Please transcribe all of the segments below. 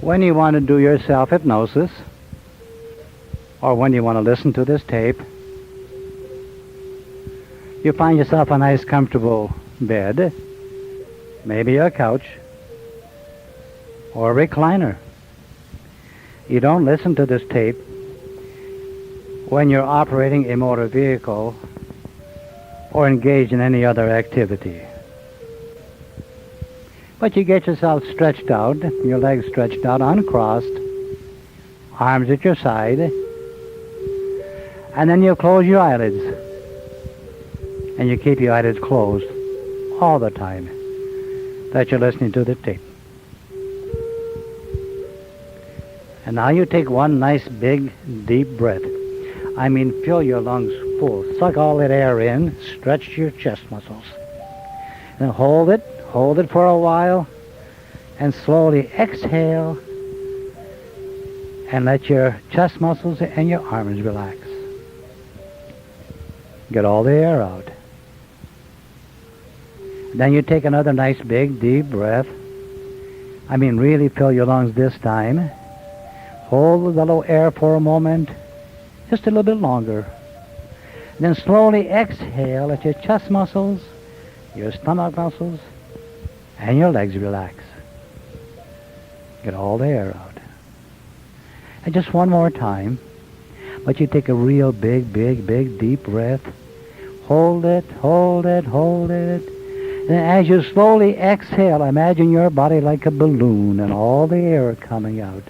When you want to do your self-hypnosis, or when you want to listen to this tape, you find yourself a nice comfortable bed, maybe a couch, or a recliner. You don't listen to this tape when you're operating a motor vehicle or engaged in any other activity. But you get yourself stretched out, your legs stretched out, uncrossed, arms at your side, and then you close your eyelids. And you keep your eyelids closed all the time that you're listening to the tape. And now you take one nice big deep breath. I mean, fill your lungs full. Suck all that air in, stretch your chest muscles. And hold it for a while, and slowly exhale, and let your chest muscles and your arms relax. Get all the air out. Then you take another nice big deep breath. I mean, really fill your lungs this time. Hold the little air for a moment, just a little bit longer. Then slowly exhale, let your chest muscles, your stomach muscles, and your legs relax. Get all the air out. And just one more time. But you take a real big deep breath. Hold it. And as you slowly exhale, imagine your body like a balloon and all the air coming out.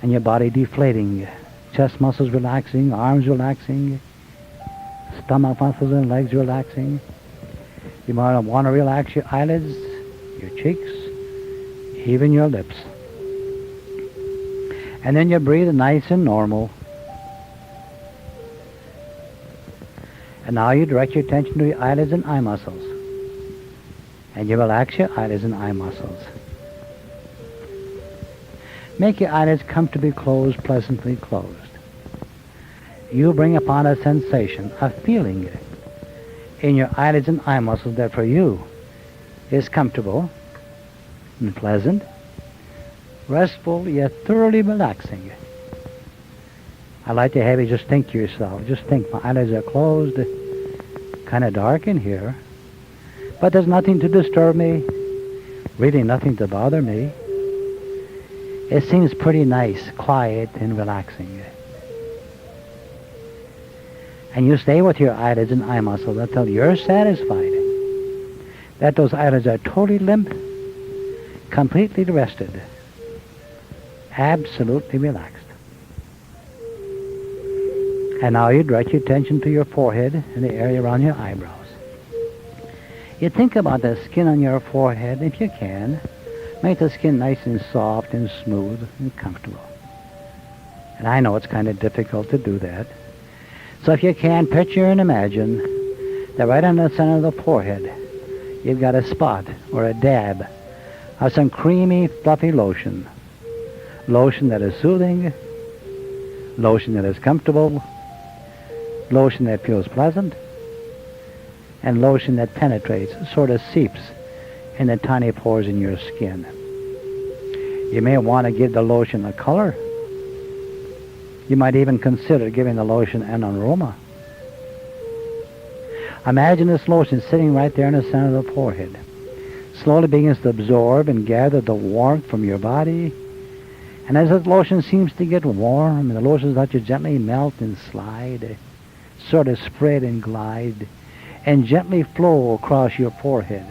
And your body deflating. Chest muscles relaxing, arms relaxing, stomach muscles and legs relaxing. You might want to relax your eyelids, your cheeks, even your lips. And then you breathe nice and normal. And now you direct your attention to your eyelids and eye muscles. And you relax your eyelids and eye muscles. Make your eyelids comfortably closed, pleasantly closed. You bring upon a sensation, a feeling in your eyelids and eye muscles that for you is comfortable and pleasant, restful, yet thoroughly relaxing. I'd like to have you just think to yourself, just think, my eyelids are closed, kind of dark in here, but there's nothing to disturb me, really nothing to bother me. It seems pretty nice, quiet, and relaxing. And you stay with your eyelids and eye muscles until you're satisfied that those eyelids are totally limp, completely rested, absolutely relaxed. And now you direct your attention to your forehead and the area around your eyebrows. You think about the skin on your forehead, if you can. Make the skin nice and soft and smooth and comfortable. And I know it's kind of difficult to do that. So if you can, picture and imagine that right on the center of the forehead, you've got a spot or a dab of some creamy, fluffy lotion. Lotion that is soothing, lotion that is comfortable, lotion that feels pleasant, and lotion that penetrates, sort of seeps in the tiny pores in your skin. You may want to give the lotion a color. You might even consider giving the lotion an aroma. Imagine this lotion sitting right there in the center of the forehead. Slowly begins to absorb and gather the warmth from your body. And as this lotion seems to get warm, and the lotion let you gently melt and slide, sort of spread and glide, and gently flow across your forehead,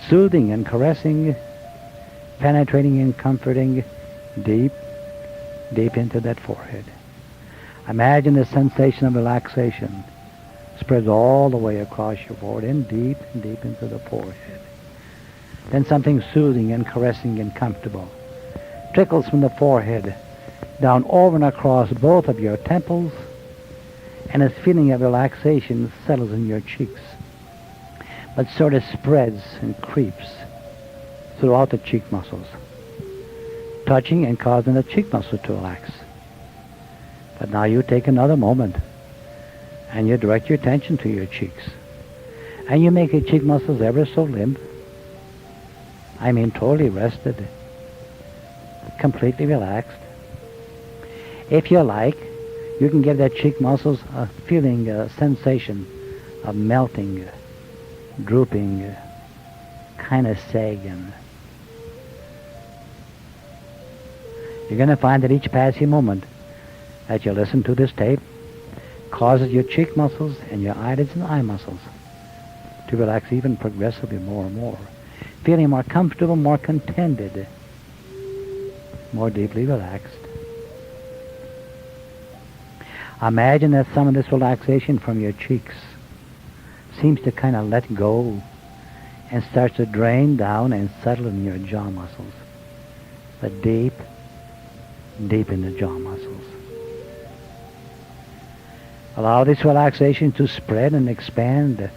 soothing and caressing, penetrating and comforting deep into that forehead. Imagine the sensation of relaxation spreads all the way across your forehead and deep into the forehead. Then something soothing and caressing and comfortable trickles from the forehead down over and across both of your temples, and this feeling of relaxation settles in your cheeks, but sort of spreads and creeps throughout the cheek muscles, touching and causing the cheek muscles to relax. But now you take another moment and you direct your attention to your cheeks, and you make your cheek muscles ever so limp. I mean totally rested, completely relaxed. If you like, you can give that cheek muscles a feeling, a sensation of melting, drooping, kind of sagging. You're going to find that each passing moment that you listen to this tape causes your cheek muscles and your eyelids and eye muscles to relax even progressively more and more, feeling more comfortable, more contented, more deeply relaxed. Imagine that some of this relaxation from your cheeks seems to kind of let go and starts to drain down and settle in your jaw muscles, but deep in the jaw muscles. Allow this relaxation to spread and expand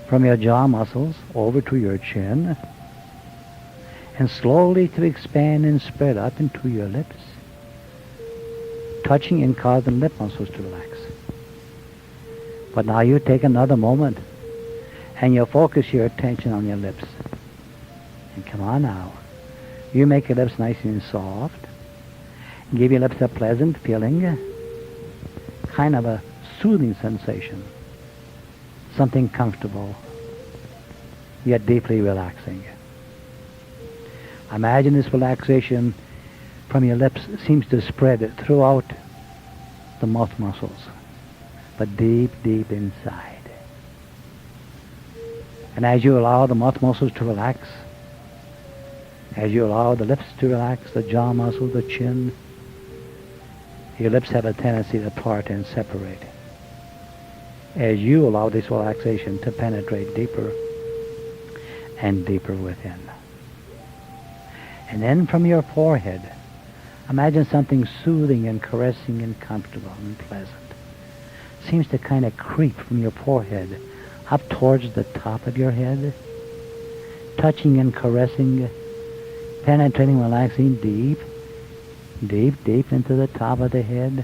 from your jaw muscles over to your chin, and slowly to expand and spread up into your lips, touching and causing lip muscles to relax. But now you take another moment and you focus your attention on your lips. And come on now. You make your lips nice and soft. Give your lips a pleasant feeling, kind of a soothing sensation, something comfortable, yet deeply relaxing. Imagine this relaxation from your lips seems to spread throughout the mouth muscles, but deep inside. And as you allow the mouth muscles to relax, as you allow the lips to relax, the jaw muscles, the chin, your lips have a tendency to part and separate. As you allow this relaxation to penetrate deeper and deeper within. And then from your forehead, imagine something soothing and caressing and comfortable and pleasant. Seems to kind of creep from your forehead up towards the top of your head, touching and caressing, penetrating, relaxing deep into the top of the head.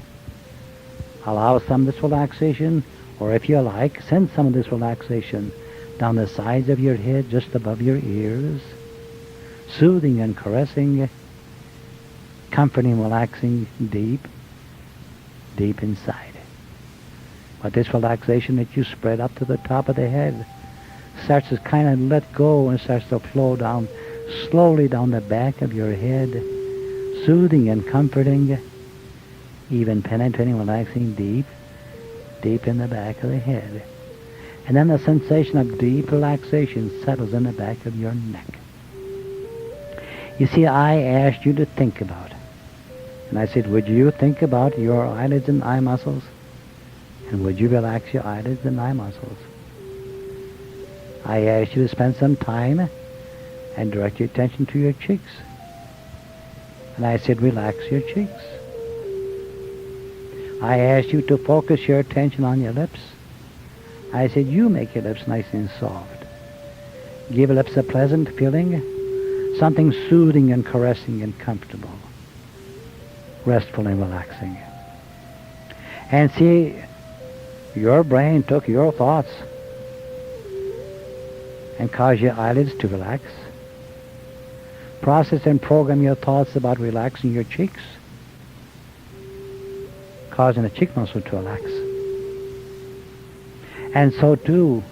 Allow some of this relaxation, or if you like, send some of this relaxation down the sides of your head, just above your ears, soothing and caressing, comforting, relaxing deep inside. But this relaxation that you spread up to the top of the head starts to kind of let go and starts to flow down slowly down the back of your head, soothing and comforting, even penetrating, relaxing deep in the back of the head. And then the sensation of deep relaxation settles in the back of your neck. You see, I asked you to think about, and I said, would you think about your eyelids and eye muscles? And would you relax your eyelids and eye muscles? I asked you to spend some time and direct your attention to your cheeks. And I said, relax your cheeks. I asked you to focus your attention on your lips. I said, you make your lips nice and soft. Give your lips a pleasant feeling, something soothing and caressing and comfortable, restful and relaxing. And see, your brain took your thoughts and caused your eyelids to relax. Process and program your thoughts about relaxing your cheeks, causing the cheek muscle to relax. And so too,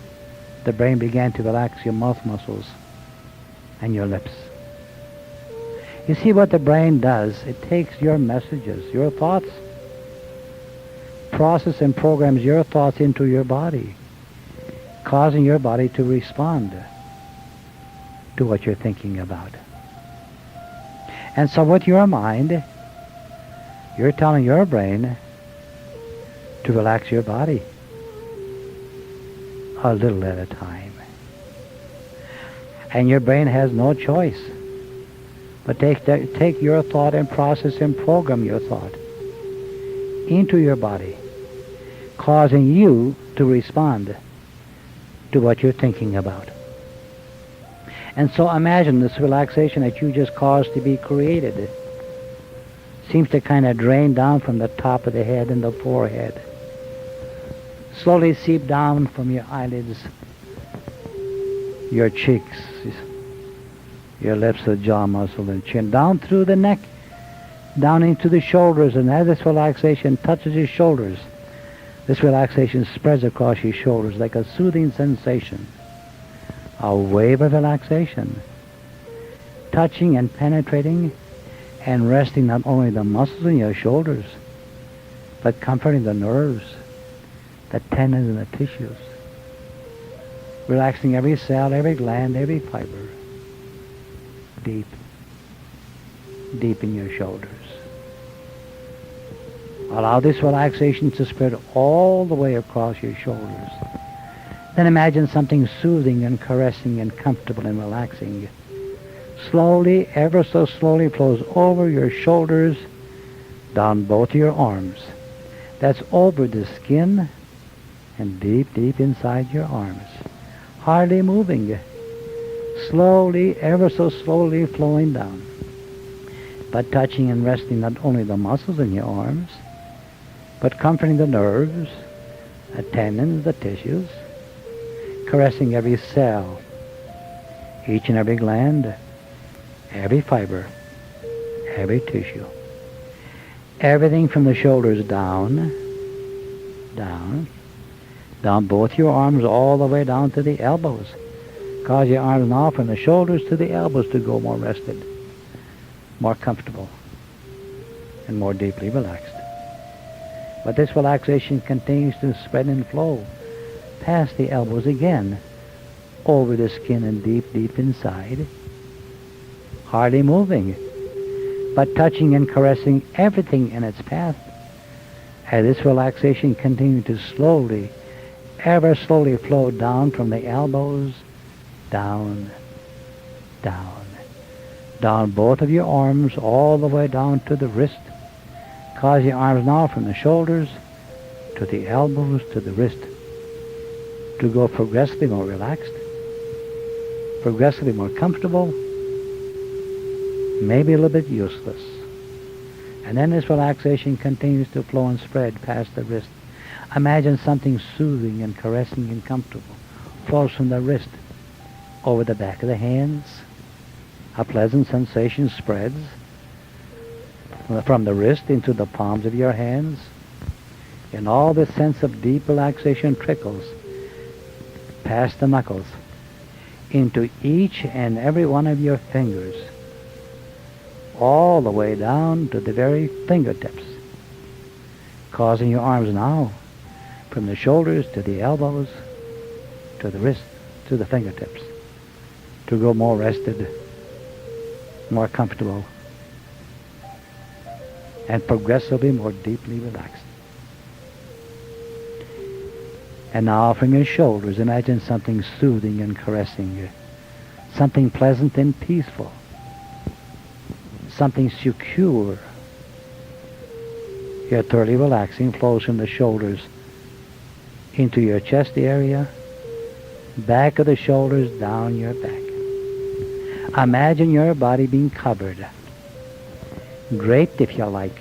the brain began to relax your mouth muscles and your lips. You see what the brain does? It takes your messages, your thoughts, process and programs your thoughts into your body, causing your body to respond to what you're thinking about. And so with your mind, you're telling your brain to relax your body a little at a time. And your brain has no choice but take your thought and process and program your thought into your body, causing you to respond to what you're thinking about. And so imagine this relaxation that you just caused to be created seems to kind of drain down from the top of the head and the forehead, slowly seep down from your eyelids, your cheeks, your lips, the jaw muscle and chin, down through the neck down into the shoulders, and as this relaxation touches your shoulders, this relaxation spreads across your shoulders like a soothing sensation, a wave of relaxation, touching and penetrating and resting not only the muscles in your shoulders, but comforting the nerves, the tendons and the tissues, relaxing every cell, every gland, every fiber, deep, deep in your shoulders. Allow this relaxation to spread all the way across your shoulders. Then imagine something soothing and caressing and comfortable and relaxing. Slowly, ever so slowly, flows over your shoulders, down both your arms. That's over the skin and deep, deep inside your arms. Hardly moving. Slowly, ever so slowly flowing down. But touching and resting not only the muscles in your arms, but comforting the nerves, the tendons, the tissues, caressing every cell, each and every gland, every fiber, every tissue. Everything from the shoulders down, down both your arms all the way down to the elbows. Cause your arms now from the shoulders to the elbows to go more rested, more comfortable, and more deeply relaxed. But this relaxation continues to spread and flow past the elbows again, over the skin and deep, deep inside, hardly moving, but touching and caressing everything in its path. As this relaxation continues to slowly, ever slowly flow down from the elbows, down, down both of your arms all the way down to the wrist. Cause your arms now from the shoulders to the elbows to the wrist to go progressively more relaxed, progressively more comfortable, maybe a little bit useless. And then this relaxation continues to flow and spread past the wrist. Imagine something soothing and caressing and comfortable flows from the wrist over the back of the hands. A pleasant sensation spreads from the wrist into the palms of your hands, and all this sense of deep relaxation trickles past the knuckles into each and every one of your fingers, all the way down to the very fingertips, causing your arms now from the shoulders to the elbows to the wrist to the fingertips to go more rested, more comfortable, and progressively more deeply relaxed. And now from your shoulders, imagine something soothing and caressing, something pleasant and peaceful, something secure. You're thoroughly relaxing, flows from the shoulders into your chest area, back of the shoulders, down your back. Imagine your body being covered, draped if you like,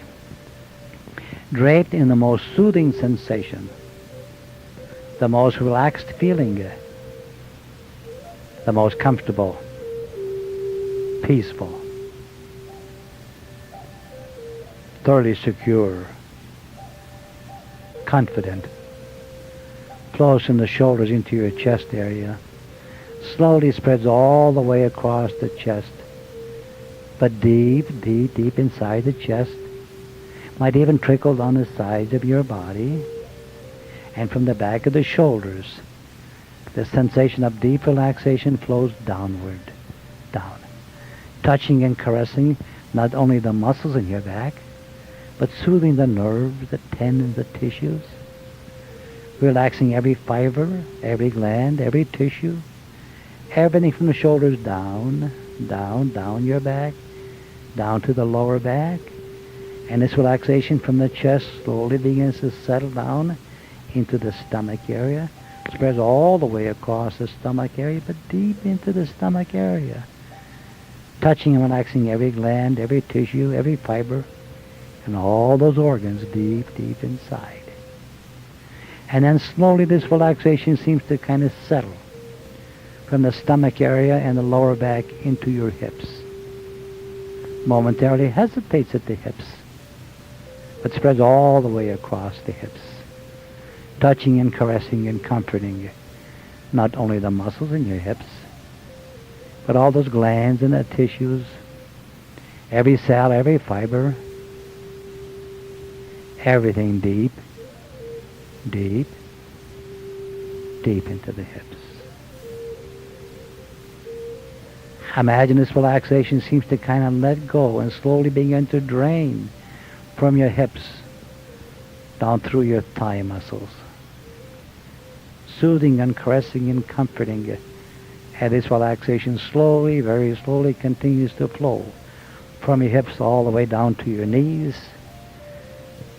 draped in the most soothing sensation, the most relaxed feeling, the most comfortable, peaceful, thoroughly secure, confident, flows from the shoulders into your chest area, slowly spreads all the way across the chest, but deep, deep, deep inside the chest, might even trickle down the sides of your body, and from the back of the shoulders, the sensation of deep relaxation flows downward, down, touching and caressing not only the muscles in your back, but soothing the nerves, the tendons, the tissues, relaxing every fiber, every gland, every tissue, everything from the shoulders down, down your back, down to the lower back. And this relaxation from the chest slowly begins to settle down into the stomach area, spreads all the way across the stomach area, but deep into the stomach area, touching and relaxing every gland, every tissue, every fiber, and all those organs deep, deep inside. And then slowly this relaxation seems to kind of settle from the stomach area and the lower back into your hips, momentarily hesitates at the hips, but spreads all the way across the hips, touching and caressing and comforting not only the muscles in your hips, but all those glands and the tissues, every cell, every fiber, everything deep, deep, deep into the hips. Imagine this relaxation seems to kind of let go and slowly begin to drain from your hips down through your thigh muscles, soothing and caressing and comforting you. And this relaxation slowly, very slowly continues to flow from your hips all the way down to your knees,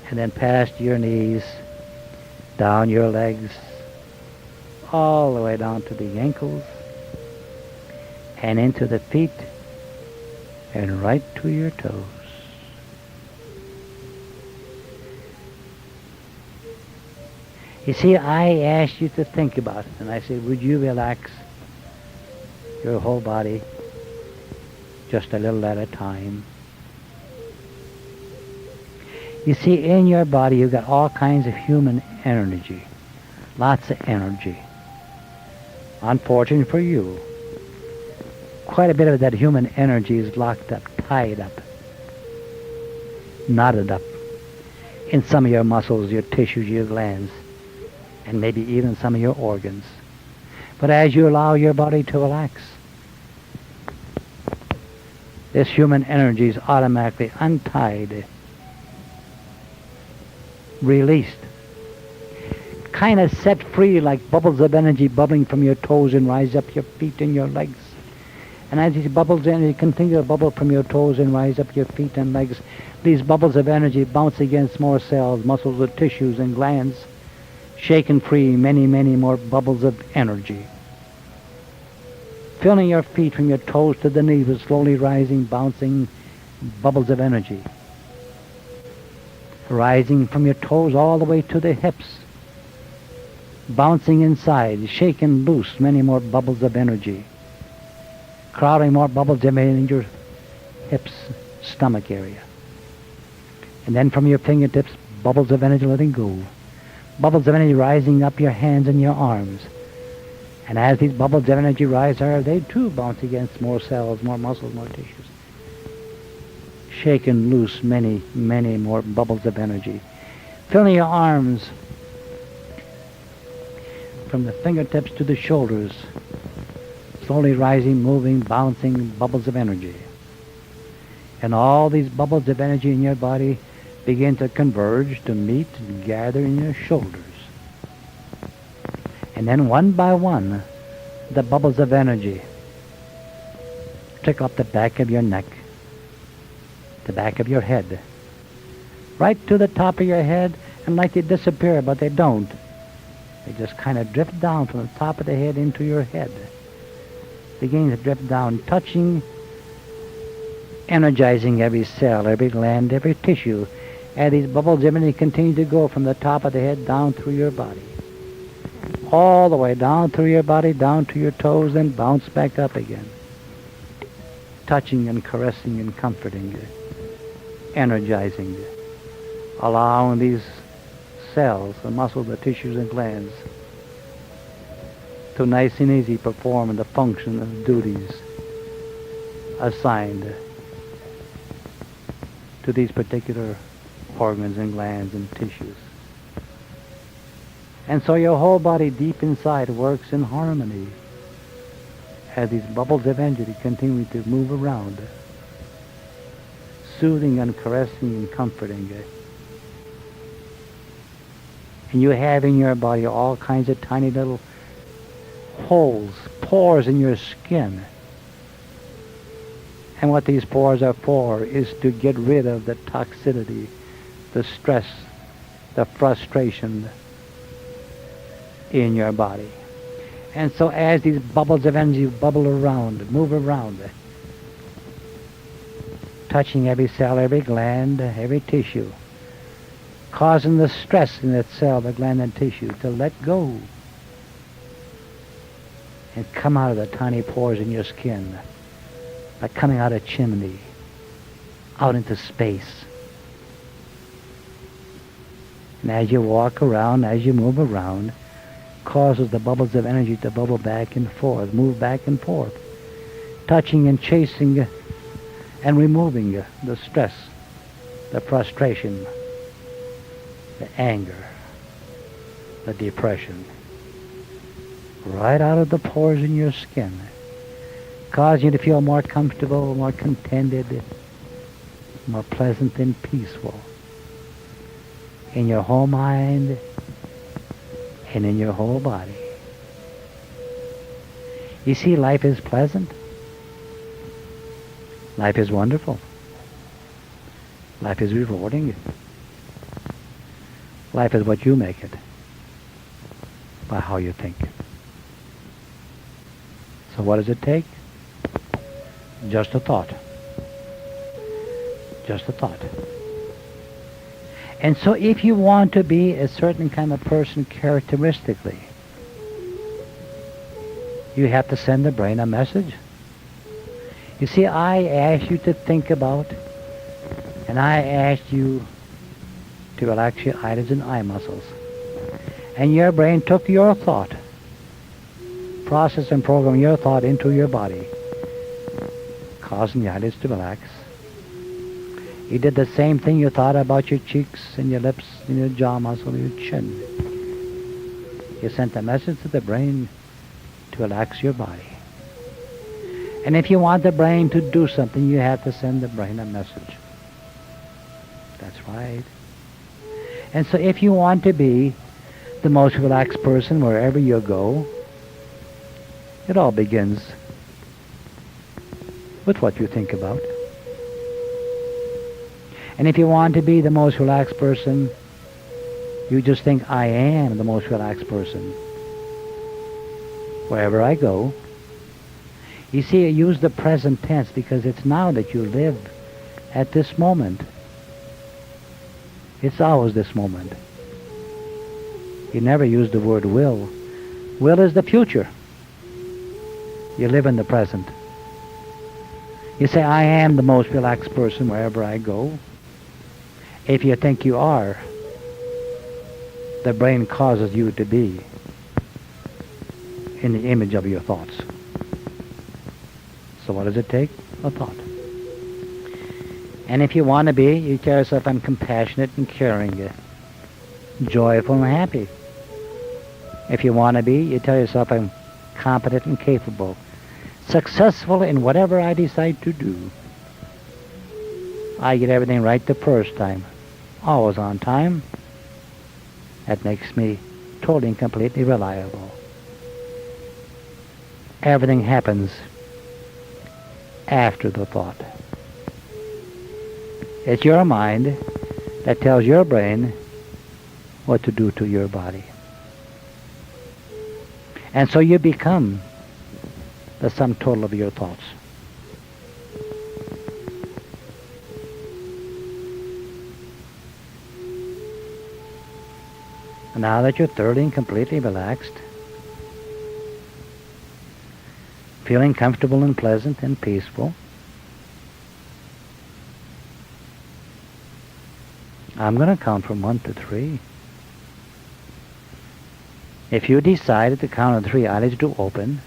and then past your knees, down your legs, all the way down to the ankles, and into the feet, and right to your toes. You see, I asked you to think about it, and I said, would you relax your whole body just a little at a time? You see, in your body you've got all kinds of human energy, lots of energy. Unfortunately for you, quite a bit of that human energy is locked up, tied up, knotted up in some of your muscles, your tissues, your glands, and maybe even some of your organs. But as you allow your body to relax, this human energy is automatically untied, released, kind of set free like bubbles of energy bubbling from your toes and rise up your feet and your legs. And as these bubbles of energy continue to bubble from your toes and rise up your feet and legs, these bubbles of energy bounce against more cells, muscles, and tissues and glands, shaking free many, many more bubbles of energy, filling your feet from your toes to the knees with slowly rising, bouncing bubbles of energy, rising from your toes all the way to the hips, bouncing inside, shaking loose many more bubbles of energy, crowding more bubbles in your hips, stomach area. And then from your fingertips, bubbles of energy letting go. Bubbles of energy rising up your hands and your arms. And as these bubbles of energy rise higher, they too bounce against more cells, more muscles, more tissues. Shaking loose many, many more bubbles of energy. Filling your arms from the fingertips to the shoulders, slowly rising, moving, bouncing bubbles of energy. And all these bubbles of energy in your body begin to converge, to meet and gather in your shoulders. And then one by one, the bubbles of energy trickle up the back of your neck, the back of your head, right to the top of your head, and like they disappear, but they don't. They just kind of drift down from the top of the head into your head. Beginning to drift down, touching, energizing every cell, every gland, every tissue. And these bubbles of energy continue to go from the top of the head down through your body, all the way down through your body, down to your toes, then bounce back up again, touching and caressing and comforting you, energizing you, allowing these cells, the muscles, the tissues and glands to nice and easy perform the function and duties assigned to these particular organs and glands and tissues. And so your whole body deep inside works in harmony as these bubbles of energy continue to move around, soothing and caressing and comforting you. And you have in your body all kinds of tiny little holes, pores in your skin. And what these pores are for is to get rid of the toxicity, the stress, the frustration in your body. And so as these bubbles of energy bubble around, move around, touching every cell, every gland, every tissue, causing the stress in that cell, the gland and tissue to let go and come out of the tiny pores in your skin, like coming out of a chimney, out into space. And as you walk around, as you move around, causes the bubbles of energy to bubble back and forth, move back and forth, touching and chasing and removing the stress, the frustration, the anger, the depression, right out of the pores in your skin, causing you to feel more comfortable, more contented, more pleasant and peaceful in your whole mind and in your whole body. You see, life is pleasant. Life is wonderful. Life is rewarding. Life is what you make it by how you think. So what does it take? Just a thought. Just a thought. And so if you want to be a certain kind of person characteristically, you have to send the brain a message. You see, I asked you to think about, and I asked you to relax your eyelids and eye muscles. And your brain took your thought, processed and programmed your thought into your body, causing the eyelids to relax. You did the same thing you thought about your cheeks and your lips and your jaw muscle, your chin. You sent a message to the brain to relax your body. And if you want the brain to do something, you have to send the brain a message. That's right. And so if you want to be the most relaxed person wherever you go, it all begins with what you think about. And if you want to be the most relaxed person, you just think, I am the most relaxed person wherever I go. You see, I use the present tense because it's now that you live at this moment. It's always this moment. You never use the word will. Will is the future. You live in the present. You say, I am the most relaxed person wherever I go. If you think you are, the brain causes you to be in the image of your thoughts. So what does it take? A thought. And if you want to be, you tell yourself, I'm compassionate and caring, joyful and happy. If you want to be, you tell yourself, I'm competent and capable, successful in whatever I decide to do. I get everything right the first time, always on time. That makes me totally and completely reliable. Everything happens after the thought. It's your mind that tells your brain what to do to your body. And so you become the sum total of your thoughts. And now that you're thoroughly and completely relaxed, feeling comfortable and pleasant and peaceful, I'm going to count from 1 to 3. If you decide at the count of 3, eyelids to open,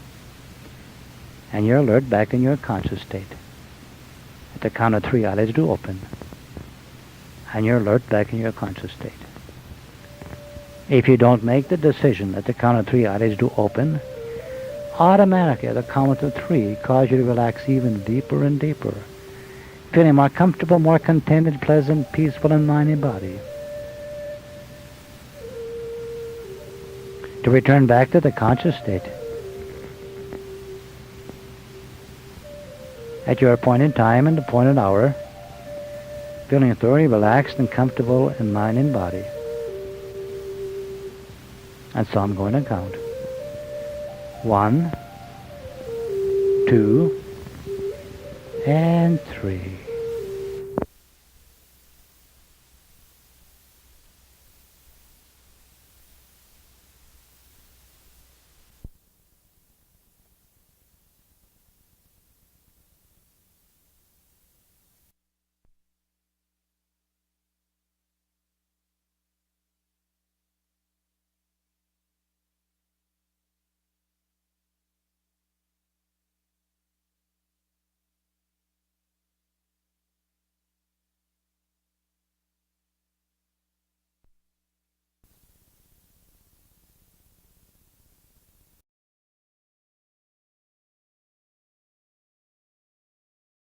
and you're alert back in your conscious state. At the count of 3, eyelids to open, and you're alert back in your conscious state. If you don't make the decision at the count of 3, eyelids to open, automatically at the count of 3, cause you to relax even deeper and deeper, feeling more comfortable, more contented, pleasant, peaceful in mind and body. To return back to the conscious state. At your appointed time and appointed hour, feeling thoroughly relaxed and comfortable in mind and body. And so I'm going to count. 1, 2, and 3.